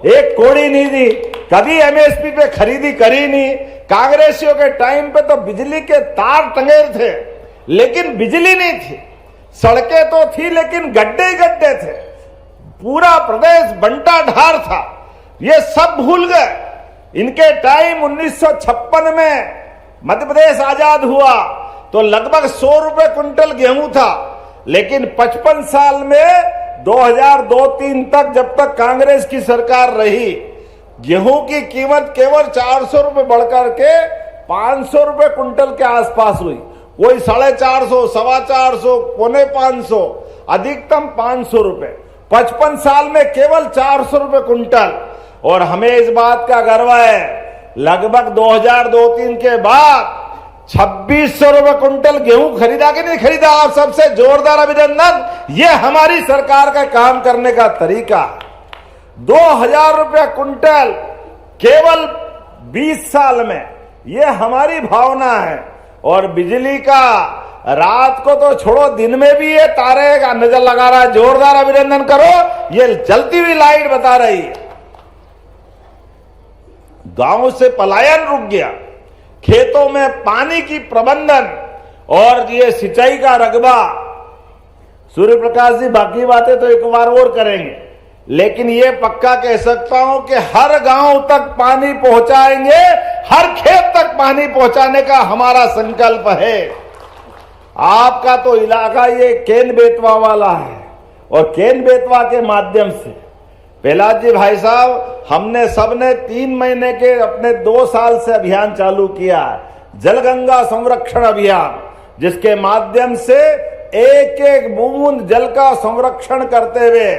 एक कोड़ी नहीं दी, कभी एमएसपी पे खरीदी करी नहीं। कांग्रेसियों के टाइम पे तो बिजली के तार टंगे थे लेकिन बिजली नहीं थी, सड़कें तो थी लेकिन गड्ढे ही गड्ढे थे, पूरा प्रदेश बंटा ढार था। ये सब भूल गए। इनके टाइम 1956 में मध्य प्रदेश आजाद हुआ तो लगभग 100 रुपए क्विंटल गेहूं था, लेकिन 55 साल में 2002-03 तक जब तक कांग्रेस की सरकार रही, गेहूं की कीमत केवल 400 रुपए बढ़कर के 500 रुपए क्विंटल के आसपास हुई। कोई 450, 425, 450, अधिकतम 500 रुपए। 55 साल में केवल 400 रुपए क्विंटल। और हमें इस बात का गर्व है, लगभग 2002-03 के बाद 2600 रुपए क्विंटल गेहूं खरीदा कि नहीं खरीदा? आप सबसे जोरदार अभिनंदन। ये हमारी सरकार का काम करने का तरीका। 2000 रुपया क्विंटल केवल 20 साल में, ये हमारी भावना है। और बिजली का रात को तो छोड़ो, दिन में भी ये तारे का नजर लगा रहा है। जोरदार अभिनंदन करो। ये जलती हुई लाइट बता रही है। गांव से पलायन रुक गया, खेतों में पानी की प्रबंधन और ये सिंचाई का रकबा। सूर्य प्रकाश जी बाकी बातें तो एक बार और करेंगे, लेकिन ये पक्का कह सकता हूं कि हर गांव तक पानी पहुंचाएंगे, हर खेत तक पानी पहुंचाने का हमारा संकल्प है। आपका तो इलाका ये केन बेतवा वाला है और केन बेतवा के माध्यम से प्रहलाद जी भाई साहब, हमने सबने 3 महीने के अपने 2 साल से अभियान चालू किया, जलगंगा संरक्षण अभियान, जिसके माध्यम से एक एक बूंद जल का संरक्षण करते हुए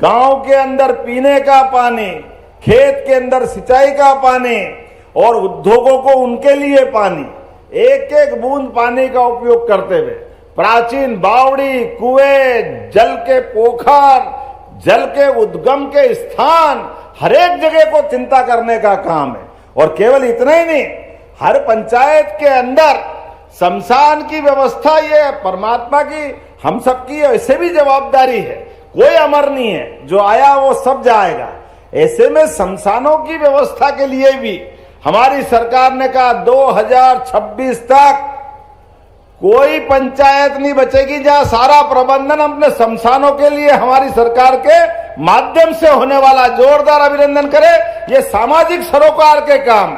गांव के अंदर पीने का पानी, खेत के अंदर सिंचाई का पानी और उद्योगों को उनके लिए पानी, एक एक बूंद पानी का उपयोग करते हुए प्राचीन बावड़ी, कुएं, जल के पोखर, जल के उद्गम के स्थान, हर एक जगह को चिंता करने का काम है। और केवल इतना ही नहीं, हर पंचायत के अंदर शमशान की व्यवस्था, ये परमात्मा की हम सबकी ऐसे भी जवाबदारी है। कोई अमर नहीं है, जो आया वो सब जाएगा। ऐसे में शमशानों की व्यवस्था के लिए भी हमारी सरकार ने कहा 2026 तक कोई पंचायत नहीं बचेगी जहां सारा प्रबंधन अपने शमशानों के लिए हमारी सरकार के माध्यम से होने वाला। जोरदार अभिनंदन करें। ये सामाजिक सरोकार के काम।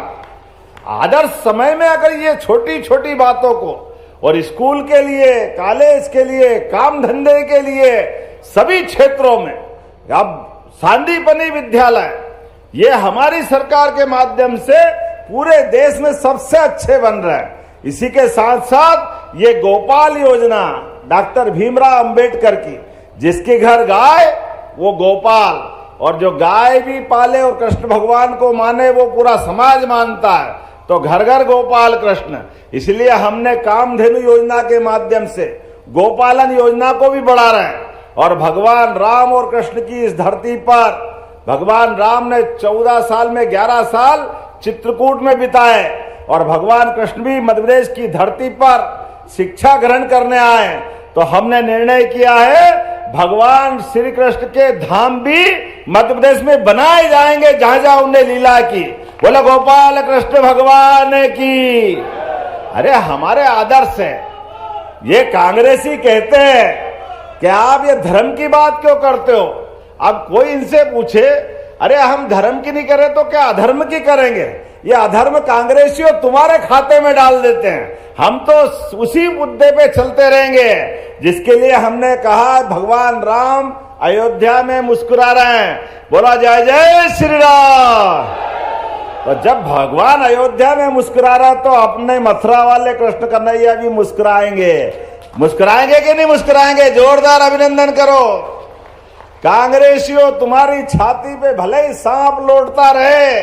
आदर्श समय में अगर ये छोटी छोटी बातों को, और स्कूल के लिए, कॉलेज के लिए, काम धंधे के लिए, सभी क्षेत्रों में अब सांदीपनी विद्यालय, ये हमारी सरकार के माध्यम से पूरे देश में सबसे अच्छे बन रहे हैं। इसी के साथ साथ ये गोपाल योजना डॉक्टर भीमराव अंबेडकर की, जिसके घर गाय वो गोपाल, और जो गाय भी पाले और कृष्ण भगवान को माने वो पूरा समाज मानता है, तो घर घर गोपाल कृष्ण। इसलिए हमने कामधेनु योजना के माध्यम से गोपालन योजना को भी बढ़ा रहे हैं। और भगवान राम और कृष्ण की इस धरती पर, भगवान राम ने 14 साल में 11 साल चित्रकूट में बिताए और भगवान कृष्ण भी मध्य प्रदेश की धरती पर शिक्षा ग्रहण करने आए। तो हमने निर्णय किया है भगवान श्री कृष्ण के धाम भी मध्य प्रदेश में बनाए जाएंगे, जहां जहां उन्हें लीला की। बोले गोपाल कृष्ण भगवान की। अरे हमारे आदर्श है। ये कांग्रेसी कहते हैं कि आप ये धर्म की बात क्यों करते हो? अब कोई इनसे पूछे, अरे हम धर्म की नहीं करें तो क्या अधर्म की करेंगे? ये अधर्म कांग्रेसियों तुम्हारे खाते में डाल देते हैं। हम तो उसी मुद्दे पे चलते रहेंगे जिसके लिए हमने कहा भगवान राम अयोध्या में मुस्कुरा रहे हैं। बोला जय जय श्री राम। तो जब भगवान अयोध्या में मुस्कुरा रहा तो अपने मथुरा वाले कृष्ण कन्हैया भी मुस्कुराएंगे। मुस्कुराएंगे कि नहीं मुस्कुराएंगे? जोरदार अभिनंदन करो। कांग्रेसियों, तुम्हारी छाती पे भले ही सांप लौटता रहे,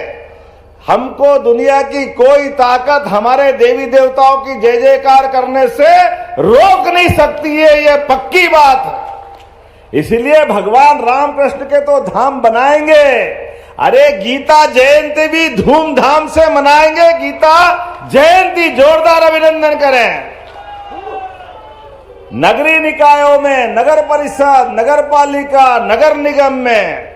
हमको दुनिया की कोई ताकत हमारे देवी देवताओं की जय जयकार करने से रोक नहीं सकती है, ये पक्की बात है। इसलिए भगवान रामकृष्ण के तो धाम बनाएंगे। अरे गीता जयंती भी धूमधाम से मनाएंगे। गीता जयंती जोरदार अभिनंदन करें। नगरीय निकायों में, नगर परिषद, नगर पालिका, नगर निगम में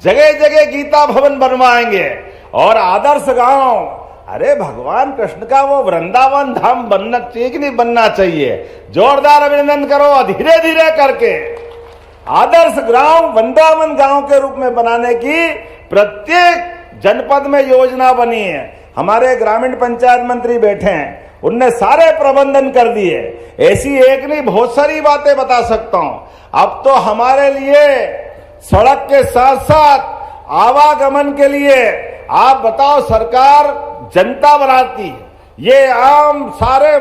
जगह जगह गीता भवन बनवाएंगे। और आदर्श गांव, अरे भगवान कृष्ण का वो वृंदावन धाम बनना चाहिए कि नहीं बनना चाहिए? जोरदार अभिनंदन करो। धीरे धीरे करके आदर्श गांव वृंदावन गांव के रूप में बनाने की प्रत्येक जनपद में योजना बनी है। हमारे ग्रामीण पंचायत मंत्री बैठे हैं, उनने सारे प्रबंधन कर दिए। ऐसी एक नहीं बहुत सारी बातें बता सकता हूं। अब तो हमारे लिए सड़क के साथ साथ आवागमन के लिए आप बताओ, सरकार जनता बनाती, ये आम सारे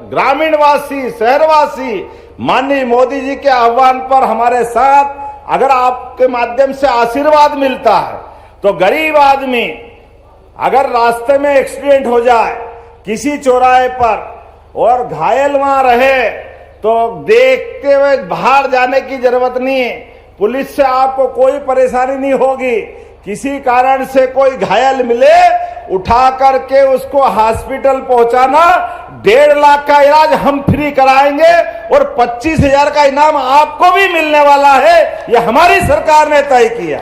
ग्रामीणवासी, शहरवासी माननीय मोदी जी के आह्वान पर हमारे साथ, अगर आपके माध्यम से आशीर्वाद मिलता है तो गरीब आदमी अगर रास्ते में एक्सीडेंट हो जाए किसी चौराहे पर और घायल वहां रहे तो देखते हुए बाहर जाने की जरूरत नहीं है। पुलिस से आपको कोई परेशानी नहीं होगी। किसी कारण से कोई घायल मिले, उठा करके उसको हॉस्पिटल पहुंचाना, 1.5 लाख का इलाज हम फ्री कराएंगे और 25,000 का इनाम आपको भी मिलने वाला है। ये हमारी सरकार ने तय किया।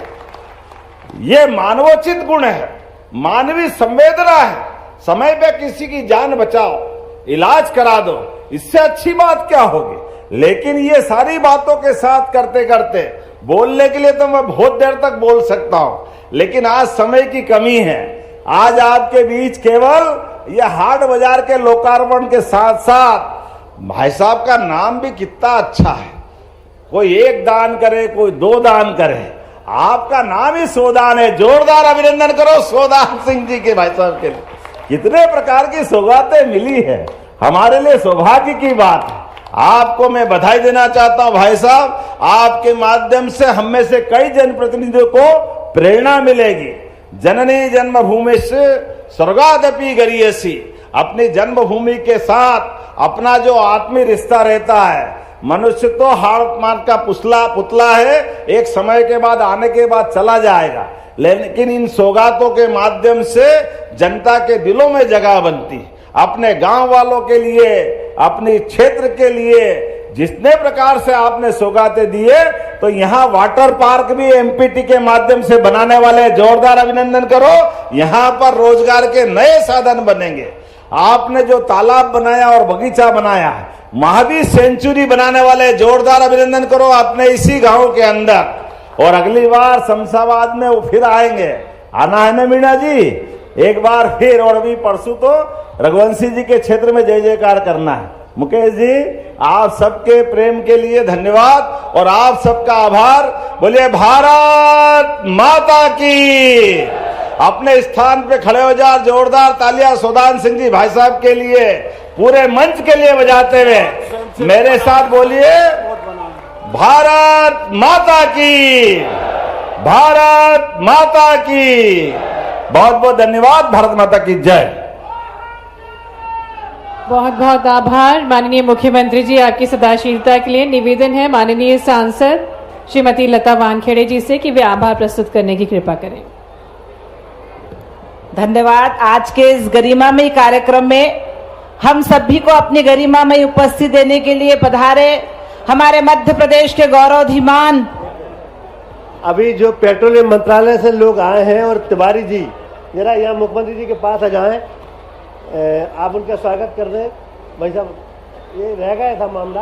ये मानवोचित गुण है, मानवीय संवेदना है। समय पे किसी की जान बचाओ, इलाज करा दो, इससे अच्छी बात क्या होगी? लेकिन ये सारी बातों के साथ करते करते, बोलने के लिए तो मैं बहुत देर तक बोल सकता हूं, लेकिन आज समय की कमी है। आज आपके बीच केवल ये हाट बाजार के लोकार्पण के साथ साथ भाई साहब का नाम भी कितना अच्छा है। कोई 1 दान करे, कोई 2 दान करे, आपका नाम ही सोदान है। जोरदार अभिनंदन करो सोदान सिंह जी के, भाई साहब के लिए कितने प्रकार की सौगातें मिली है। हमारे लिए सौभाग्य की बात है। आपको मैं बधाई देना चाहता हूं भाई साहब। आपके माध्यम से हम में से कई जनप्रतिनिधियों को प्रेरणा मिलेगी। जननी जन्मभूमि से स्वर्गादपि गरीयसी, अपनी जन्मभूमि के साथ अपना जो आत्मीय रिश्ता रहता है। मनुष्य तो हाथ मार का पुतला है, एक समय के बाद आने के बाद चला जाएगा, लेकिन इन सौगातों के माध्यम से जनता के दिलों में जगह बनती है। अपने गांव वालों के लिए, अपने क्षेत्र के लिए जितने प्रकार से आपने सौगातें दिए, तो यहाँ वाटर पार्क भी एमपीटी के माध्यम से बनाने वाले, जोरदार अभिनंदन करो। यहाँ पर रोजगार के नए साधन बनेंगे। आपने जो तालाब बनाया और बगीचा बनाया है, महावीर सेंचुरी बनाने वाले, जोरदार अभिनंदन करो अपने इसी गांव के अंदर। और अगली बार शमशाबाद में वो फिर आएंगे, आना है ना मीणा जी? एक बार फिर। और अभी परसों तो रघुवंशी जी के क्षेत्र में जय जयकार करना है। मुकेश जी, आप सबके प्रेम के लिए धन्यवाद और आप सबका आभार। बोलिए भारत माता की। अपने स्थान पे खड़े हो जाओ, जोरदार तालियां सोदान सिंह जी भाई साहब के लिए, पूरे मंच के लिए बजाते हुए मेरे साथ बोलिए भारत माता की, भारत माता की। बहुत बहुत धन्यवाद। भारत माता की जय। बहुत बहुत आभार माननीय मुख्यमंत्री जी, आपकी सदाशीलता के लिए। निवेदन है माननीय सांसद श्रीमती लता वानखेड़े जी से कि वे आभार प्रस्तुत करने की कृपा करें। धन्यवाद। आज के इस गरिमामय कार्यक्रम में हम सभी को अपनी गरिमामय उपस्थिति देने के लिए पधारे हमारे मध्य प्रदेश के गौरवधीमान, अभी जो पेट्रोलियम मंत्रालय से लोग आए हैं, और तिवारी जी जरा यहाँ मुख्यमंत्री जी के पास आ जाएं, आप उनका स्वागत कर दें। भाई साहब, ये रह गया था मामला।